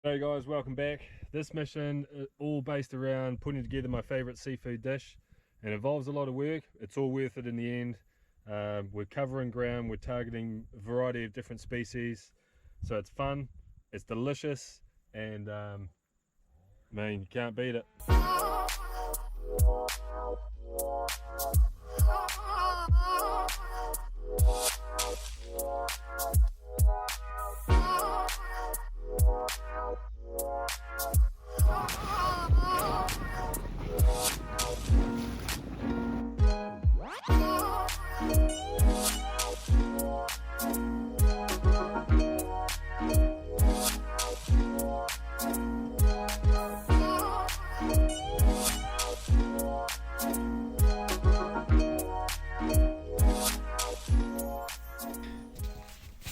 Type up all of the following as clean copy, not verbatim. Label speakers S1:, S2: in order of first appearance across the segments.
S1: Hey guys, welcome back. This mission is all based around putting together my favorite seafood dish and involves a lot of work. It's all worth it in the end. We're covering ground, we're targeting a variety of different species, so it's fun, it's delicious, and man, you can't beat it.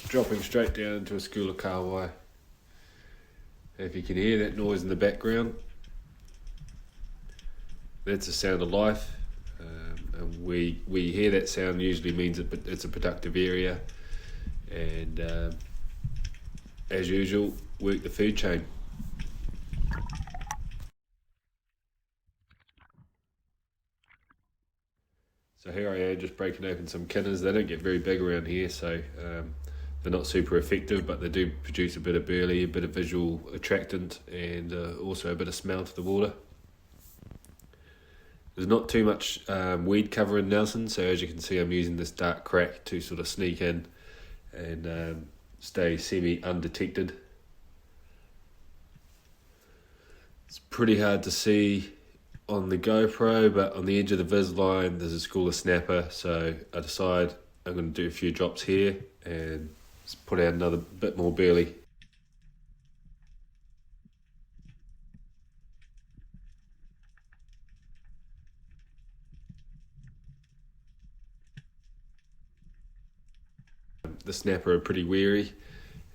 S1: Dropping straight down into a school of kahawai. If you can hear that noise in the background, that's the sound of life. And we hear that sound usually means it's a productive area, and as usual, work the food chain. So here I am just breaking open some kinners. They don't get very big around here, so they're not super effective, but they do produce a bit of burley, a bit of visual attractant, and also a bit of smell to the water. There's not too much weed cover in Nelson, so as you can see I'm using this dark crack to sort of sneak in and stay semi-undetected. It's pretty hard to see on the GoPro, but on the edge of the vis line there's a school of snapper, so I decide I'm going to do a few drops here and put out another bit more burley. The snapper are pretty wary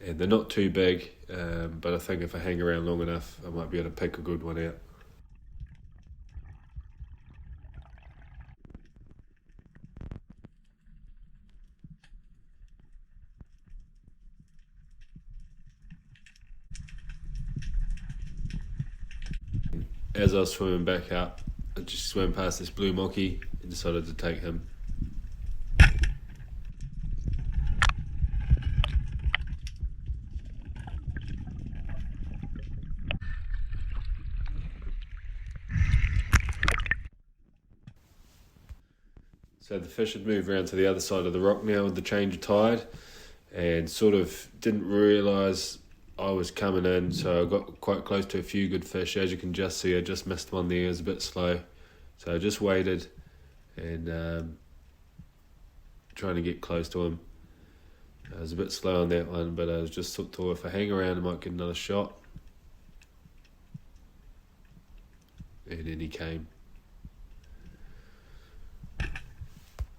S1: and they're not too big, but I think if I hang around long enough I might be able to pick a good one out. As I was swimming back up, I just swam past this blue mocky and decided to take him. So the fish had moved around to the other side of the rock now with the change of tide, and sort of didn't realise I was coming in, so I got quite close to a few good fish. As you can just see, I just missed one there. It was a bit slow, so I just waited and trying to get close to him. I was a bit slow on that one, but I was just thought if I hang around I might get another shot, and then he came.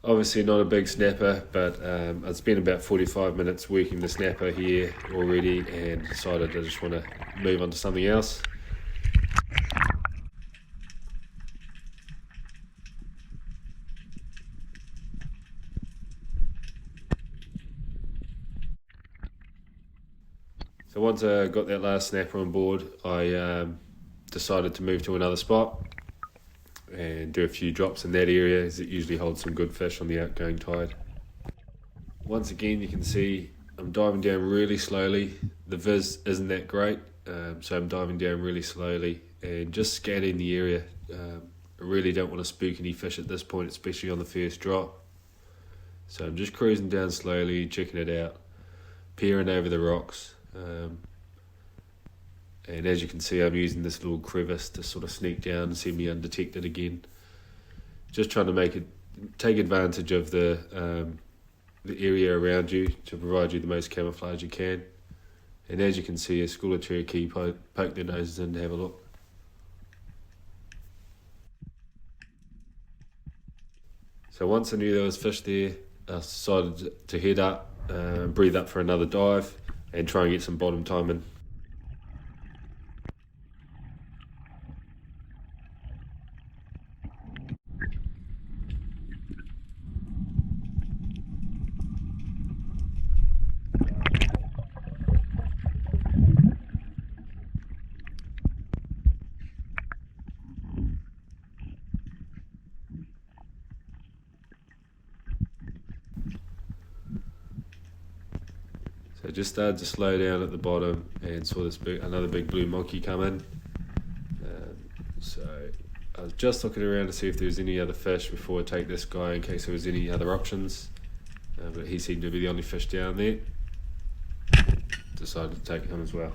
S1: Obviously not a big snapper, but I'd spent about 45 minutes working the snapper here already and decided I just want to move on to something else. So once I got that last snapper on board, I decided to move to another spot and do a few drops in that area, as it usually holds some good fish on the outgoing tide. Once again, you can see I'm diving down really slowly. The vis isn't that great, so I'm diving down really slowly and just scanning the area. I really don't want to spook any fish at this point, especially on the first drop. So I'm just cruising down slowly, checking it out, peering over the rocks. And as you can see, I'm using this little crevice to sort of sneak down semi-undetected again. Just trying to take advantage of the area around you to provide you the most camouflage you can. And as you can see, a school of Cherokee poke their noses in to have a look. So once I knew there was fish there, I decided to head up, breathe up for another dive, and try and get some bottom time in. So I just started to slow down at the bottom and saw another big blue monkey come in. So I was just looking around to see if there was any other fish before I take this guy in case there was any other options. But he seemed to be the only fish down there. Decided to take him as well.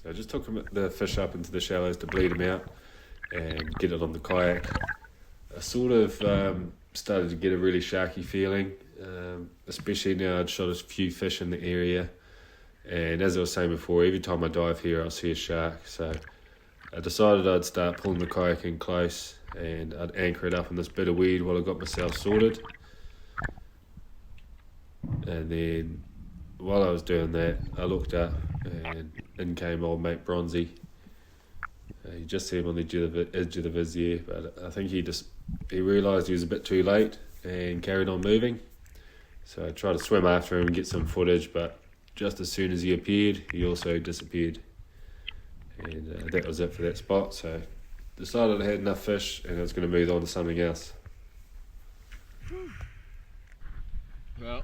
S1: So I just took the fish up into the shallows to bleed him out and get it on the kayak. I sort of started to get a really sharky feeling, especially now I'd shot a few fish in the area. And as I was saying before, every time I dive here I'll see a shark. So I decided I'd start pulling the kayak in close and I'd anchor it up in this bit of weed while I got myself sorted. And then while I was doing that, I looked up and in came old mate Bronzy. You just see him on the edge of the viz there, but I think he realised he was a bit too late and carried on moving. So I tried to swim after him and get some footage, but just as soon as he appeared, he also disappeared. And that was it for that spot. So decided I had enough fish and I was going to move on to something else.
S2: Well,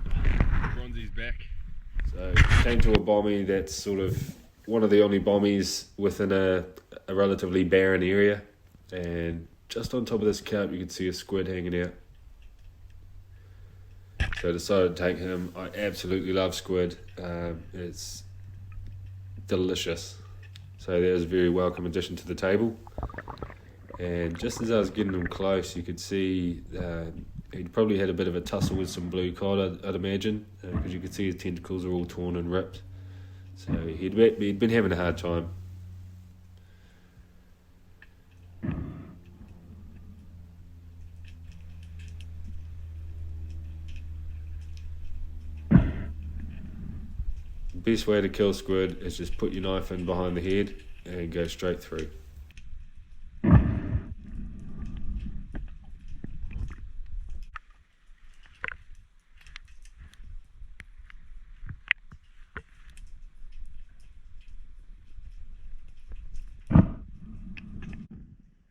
S2: Bronzy's back.
S1: So came to a bommy that's sort of one of the only bommies within a relatively barren area, and just on top of this cap you can see a squid hanging out. So I decided to take him. I absolutely love squid. It's delicious. So that was a very welcome addition to the table. And just as I was getting him close, you could see he'd probably had a bit of a tussle with some blue cod, I'd imagine, because you could see his tentacles are all torn and ripped. So he'd been having a hard time. The best way to kill squid is just put your knife in behind the head and go straight through.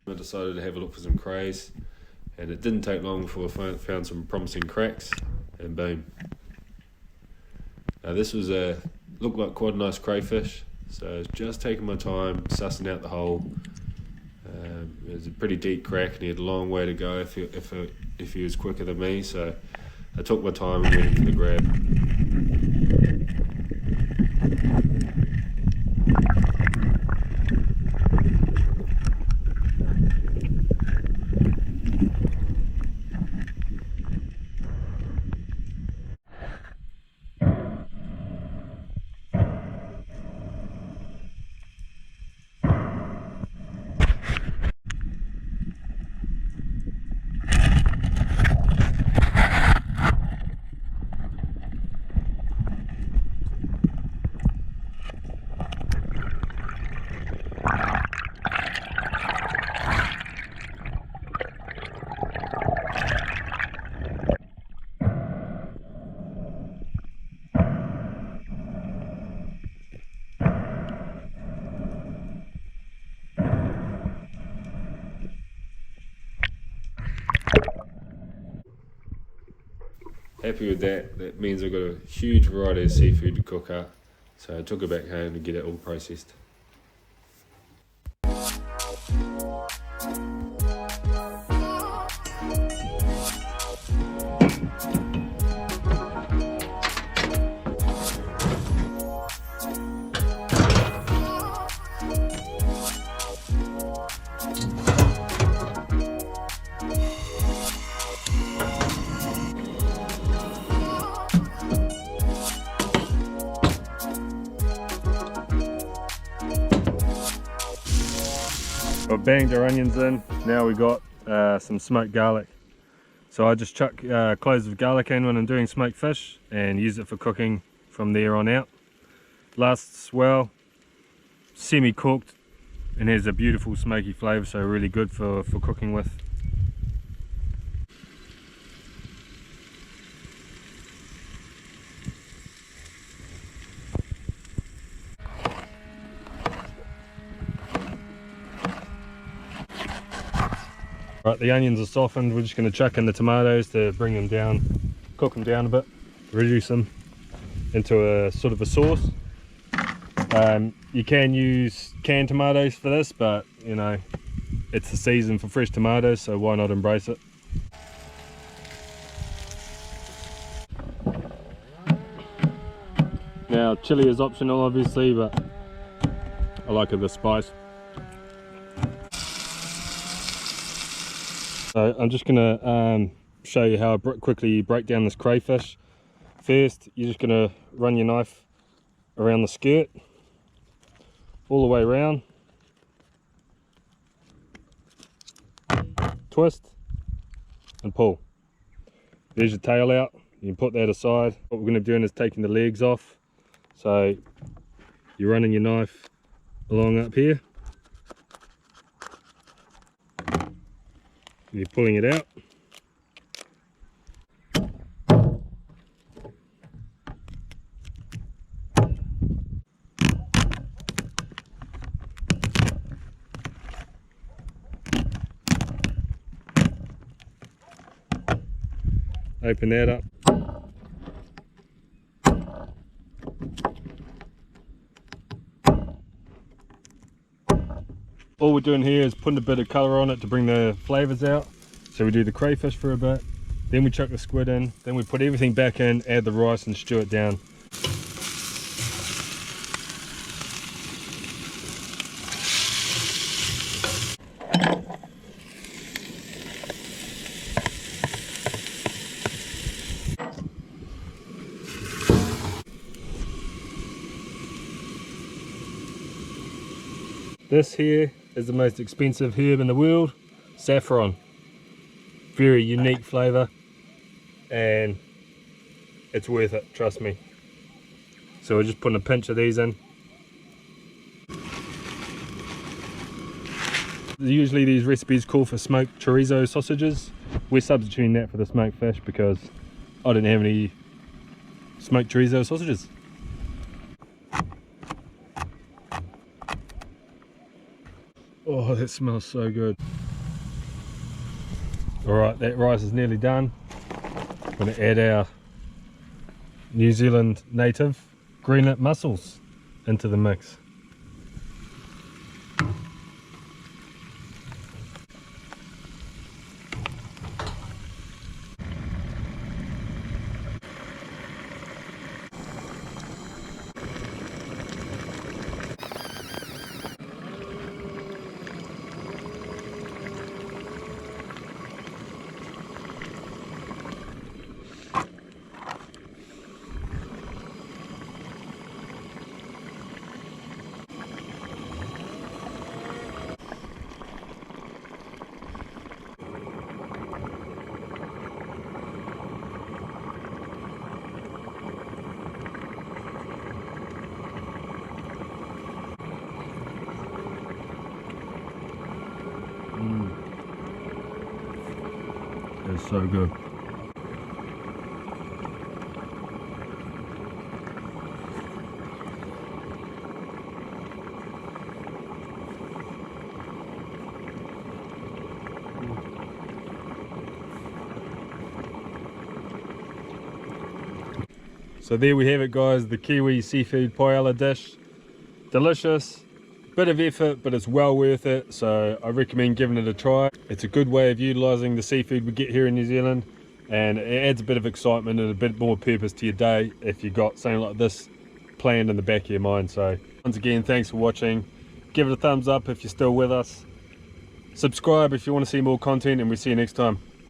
S1: I decided to have a look for some crays, and it didn't take long before I found some promising cracks, and boom. Now this looked like quite a nice crayfish, so I was just taking my time sussing out the hole. It was a pretty deep crack and he had a long way to go if he was quicker than me, so I took my time and went in for the grab. Happy with that. That means I've got a huge variety of seafood to cook up, so I took it back home to get it all processed.
S3: Got banged our onions in. Now we got some smoked garlic. So I just chuck cloves of garlic in when I'm doing smoked fish and use it for cooking from there on out. Lasts well, semi-cooked, and has a beautiful smoky flavour, so really good for cooking with. Right, the onions are softened. We're just going to chuck in the tomatoes to bring them down, cook them down a bit, reduce them into a sort of a sauce. You can use canned tomatoes for this, but you know, it's the season for fresh tomatoes, so why not embrace it. Now chili is optional obviously, but I like it with spice. So I'm just going to show you how I quickly break down this crayfish. First, you're just going to run your knife around the skirt, all the way around, twist and pull. There's your tail out. You can put that aside. What we're going to do is taking the legs off. So you're running your knife along up here. You're pulling it out. Open that up. All we're doing here is putting a bit of colour on it to bring the flavours out. So we do the crayfish for a bit, then we chuck the squid in, then we put everything back in, add the rice and stew it down. This here is the most expensive herb in the world, saffron. Very unique flavour, and it's worth it, trust me. So we're just putting a pinch of these in. Usually these recipes call for smoked chorizo sausages. We're substituting that for the smoked fish because I didn't have any smoked chorizo sausages. Oh, that smells so good. Alright, that rice is nearly done. I'm going to add our New Zealand native greenlet mussels into the mix. It's so good. So there we have it guys, the Kiwi seafood paella dish. Delicious, bit of effort, but it's well worth it, so I recommend giving it a try. It's a good way of utilising the seafood we get here in New Zealand, and it adds a bit of excitement and a bit more purpose to your day if you've got something like this planned in the back of your mind. So once again, thanks for watching. Give it a thumbs up if you're still with us. Subscribe if you want to see more content, and we'll see you next time.